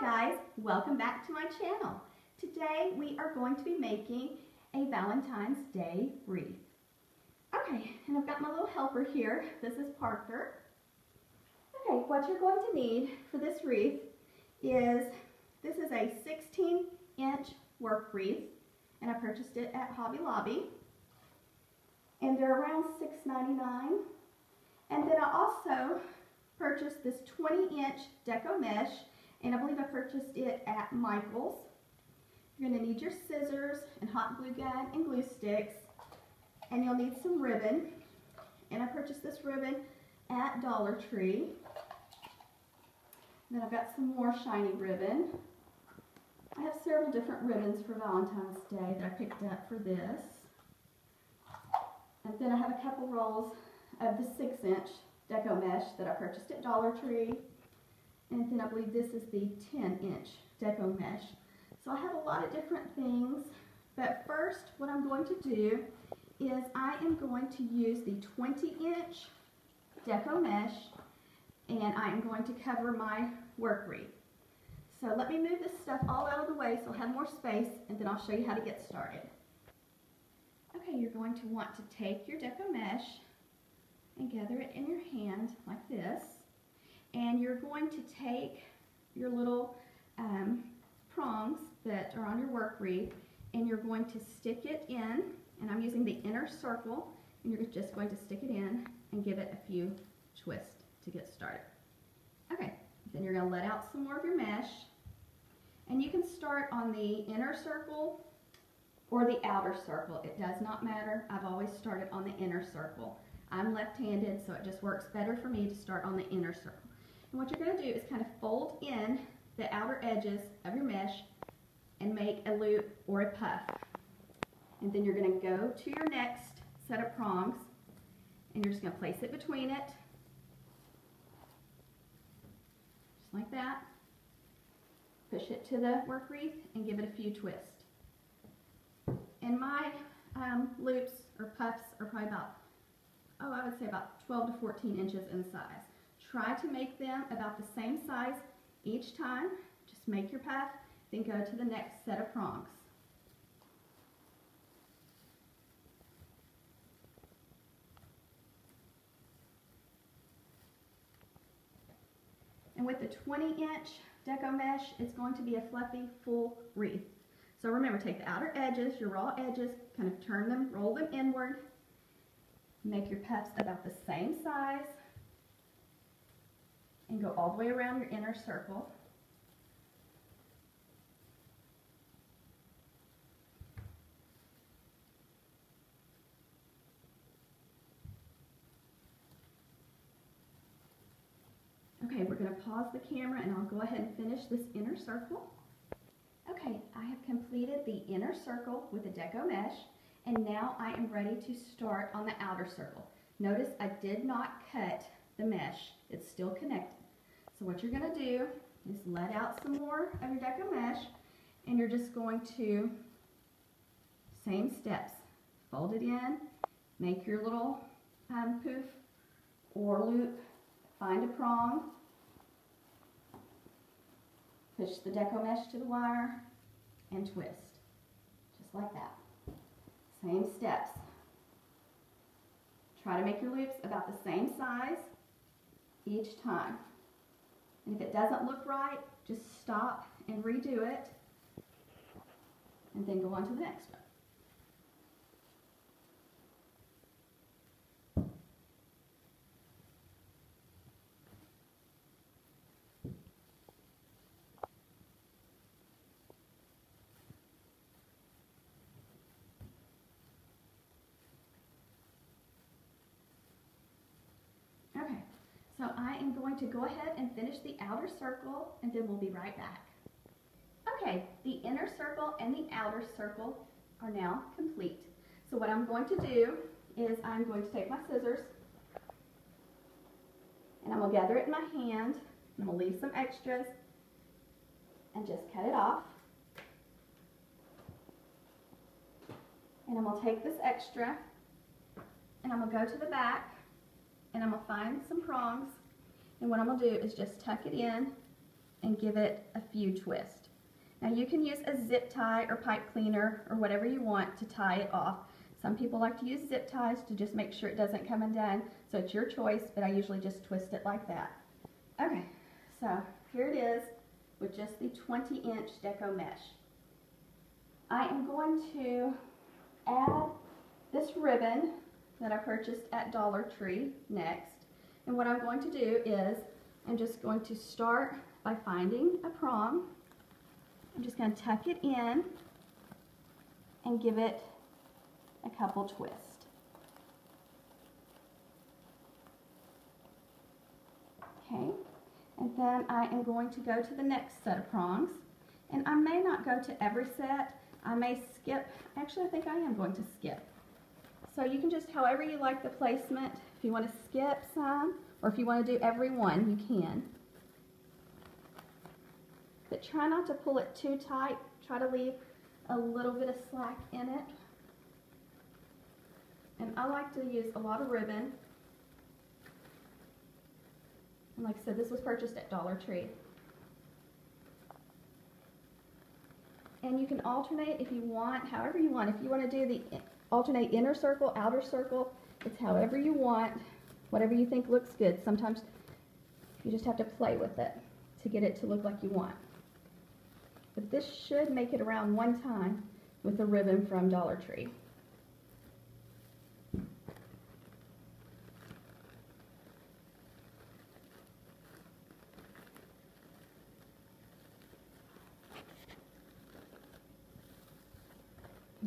Hi guys, welcome back to my channel. Today we are going to be making a Valentine's Day wreath. Okay, and I've got my little helper here. This is Parker. Okay, what you're going to need for this wreath is, this is a 16-inch work wreath, and I purchased it at Hobby Lobby. And they're around $6.99. And then I also purchased this 20-inch Deco mesh, and I believe I purchased it at Michael's. You're going to need your scissors and hot glue gun and glue sticks, and you'll need some ribbon. And I purchased this ribbon at Dollar Tree. And then I've got some more shiny ribbon. I have several different ribbons for Valentine's Day that I picked up for this. And then I have a couple rolls of the 6-inch Deco mesh that I purchased at Dollar Tree. And then I believe this is the 10-inch Deco mesh. So I have a lot of different things, but first what I'm going to do is I am going to use the 20-inch Deco mesh, and I am going to cover my work wreath. So let me move this stuff all out of the way so I'll have more space, and then I'll show you how to get started. Okay, you're going to want to take your Deco mesh and gather it in your hand like this. And you're going to take your little prongs that are on your work wreath, and you're going to stick it in, and I'm using the inner circle, and you're just going to stick it in and give it a few twists to get started. Okay, then you're going to let out some more of your mesh, and you can start on the inner circle or the outer circle. It does not matter. I've always started on the inner circle. I'm left-handed, so it just works better for me to start on the inner circle. And what you're going to do is kind of fold in the outer edges of your mesh and make a loop or a puff. And then you're going to go to your next set of prongs, and you're just going to place it between it, just like that. Push it to the work wreath and give it a few twists. And my loops or puffs are probably about, I would say about 12 to 14 inches in size. Try to make them about the same size each time. Just make your puff, then go to the next set of prongs. And with the 20-inch Deco mesh, it's going to be a fluffy, full wreath. So remember, take the outer edges, your raw edges, kind of turn them, roll them inward, make your puffs about the same size, and go all the way around your inner circle. Okay, we're going to pause the camera and I'll go ahead and finish this inner circle. Okay, I have completed the inner circle with the Deco mesh, and now I am ready to start on the outer circle. Notice I did not cut the mesh. It's still connected. So what you're going to do is let out some more of your Deco mesh, and you're just going to, same steps, fold it in, make your little poof or loop, find a prong, push the Deco mesh to the wire, and twist, just like that. Same steps. Try to make your loops about the same size each time. And if it doesn't look right, just stop and redo it, and then go on to the next one. Okay. So I am going to go ahead and finish the outer circle, and then we'll be right back. Okay, the inner circle and the outer circle are now complete. So what I'm going to do is I'm going to take my scissors, and I'm going to gather it in my hand. I'm going to leave some extras and just cut it off. And I'm going to take this extra, and I'm going to go to the back, and I'm going to find some prongs, and what I'm going to do is just tuck it in and give it a few twists. Now you can use a zip tie or pipe cleaner or whatever you want to tie it off. Some people like to use zip ties to just make sure it doesn't come undone, so it's your choice, but I usually just twist it like that. Okay, so here it is with just the 20-inch Deco mesh. I am going to add this ribbon that I purchased at Dollar Tree next. And what I'm going to do is I'm just going to start by finding a prong. I'm just going to tuck it in and give it a couple twists. Okay, and then I am going to go to the next set of prongs. And I may not go to every set. I may skip. Actually, I think I am going to skip. So you can just, however you like the placement, if you want to skip some, or if you want to do every one, you can. But try not to pull it too tight. Try to leave a little bit of slack in it. And I like to use a lot of ribbon. And like I said, this was purchased at Dollar Tree. And you can alternate if you want, however you want. If you want to do the alternate inner circle, outer circle, it's however you want, whatever you think looks good. Sometimes you just have to play with it to get it to look like you want. But this should make it around one time with the ribbon from Dollar Tree.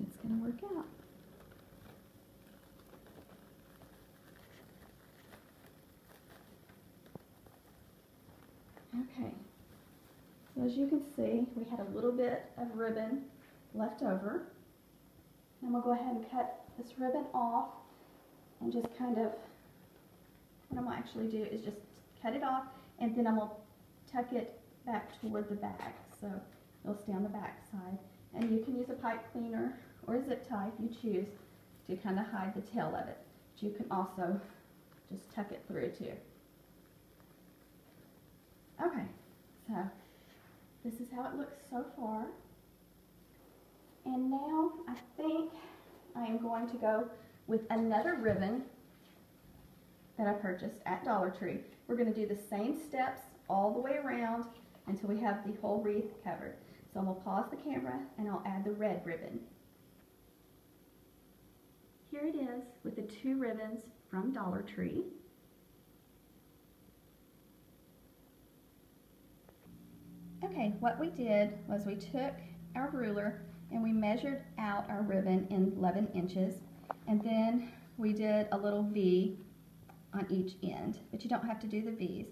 It's going to work out. Okay, so as you can see, we had a little bit of ribbon left over. And we'll go ahead and cut this ribbon off and just kind of, what I'm going to actually do is just cut it off, and then I'm going to tuck it back toward the back, so it'll stay on the back side. And you can use a pipe cleaner or a zip tie if you choose to kind of hide the tail of it. But you can also just tuck it through too. Okay, so this is how it looks so far. And now I think I am going to go with another ribbon that I purchased at Dollar Tree. We're going to do the same steps all the way around until we have the whole wreath covered. So I'm going to pause the camera and I'll add the red ribbon. Here it is with the 2 ribbons from Dollar Tree. Okay, what we did was we took our ruler and we measured out our ribbon in 11 inches, and then we did a little V on each end, but you don't have to do the V's.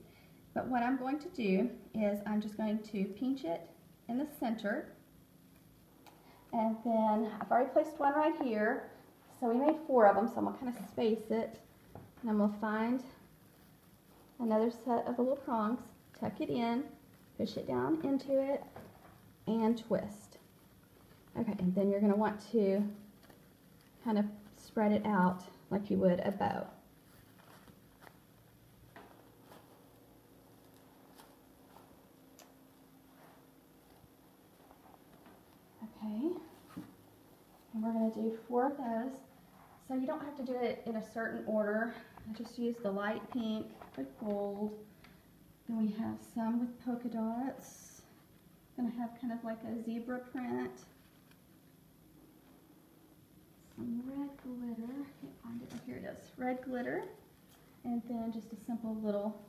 But what I'm going to do is I'm just going to pinch it in the center, and then I've already placed one right here, so we made 4 of them, so I'm going to kind of space it, and I'm going to find another set of the little prongs, tuck it in, push it down into it, and twist. Okay, and then you're going to want to kind of spread it out like you would a bow. Okay, and we're going to do 4 of those. So you don't have to do it in a certain order. I just use the light pink, the gold. Then we have some with polka dots. I'm going to have kind of like a zebra print. Some red glitter. I can't find it. Oh, here it is. Red glitter. And then just a simple little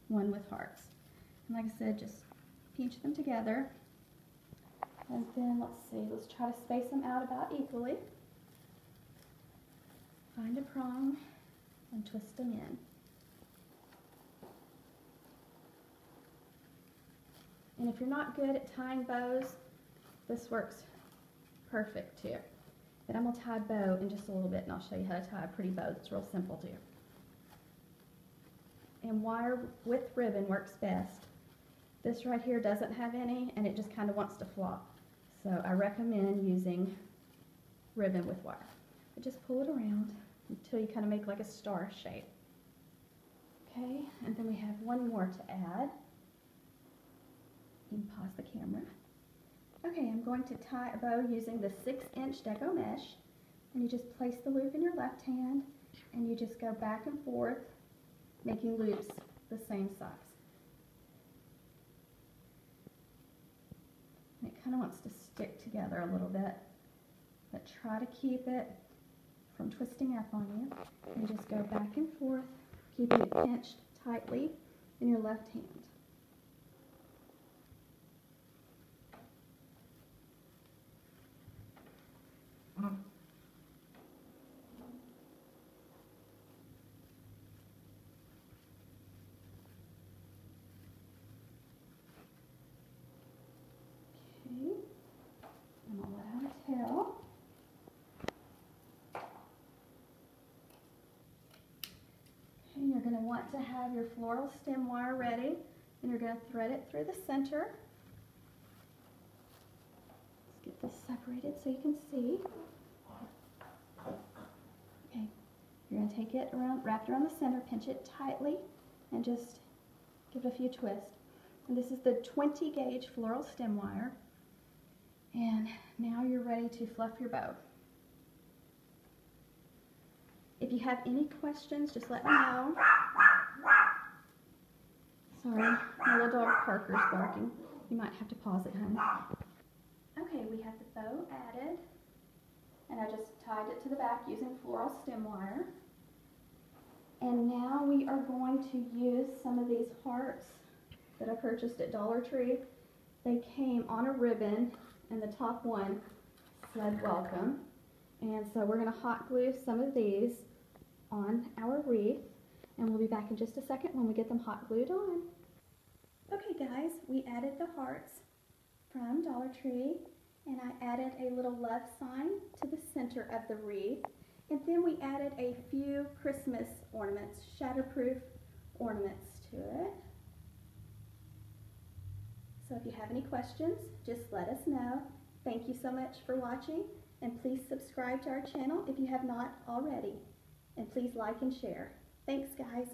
one with hearts. And like I said, just pinch them together. And then let's see, let's try to space them out about equally. Find a prong and twist them in. And if you're not good at tying bows, this works perfect too. But I'm going to tie a bow in just a little bit, and I'll show you how to tie a pretty bow that's real simple too. And wire with ribbon works best. This right here doesn't have any, and it just kind of wants to flop. So I recommend using ribbon with wire. But just pull it around until you kind of make like a star shape. Okay, and then we have one more to add. You can pause the camera. Okay, I'm going to tie a bow using the 6-inch Deco mesh. And you just place the loop in your left hand and you just go back and forth, making loops the same size. And it kind of wants to stick together a little bit, but try to keep it from twisting up on you. And just go back and forth, keeping it pinched tightly in your left hand. Okay, and I'll let out a tail. Okay, you're going to want to have your floral stem wire ready, and you're going to thread it through the center. Let's get this separated so you can see. Okay, you're going to take it around, wrap it around the center, pinch it tightly, and just give it a few twists. And this is the 20 gauge floral stem wire. And now you're ready to fluff your bow. If you have any questions, just let me know. Sorry, my little dog Parker's barking. You might have to pause it, honey. Okay, we have the bow added. And I just tied it to the back using floral stem wire. And now we are going to use some of these hearts that I purchased at Dollar Tree. They came on a ribbon, and the top one said welcome. And so we're going to hot glue some of these on our wreath, and we'll be back in just a second when we get them hot glued on. Okay guys, we added the hearts from Dollar Tree, and I added a little love sign to the center of the wreath, and then we added a few Christmas ornaments, shatterproof ornaments to it. So if you have any questions, just let us know. Thank you so much for watching, and please subscribe to our channel if you have not already. And please like and share. Thanks, guys.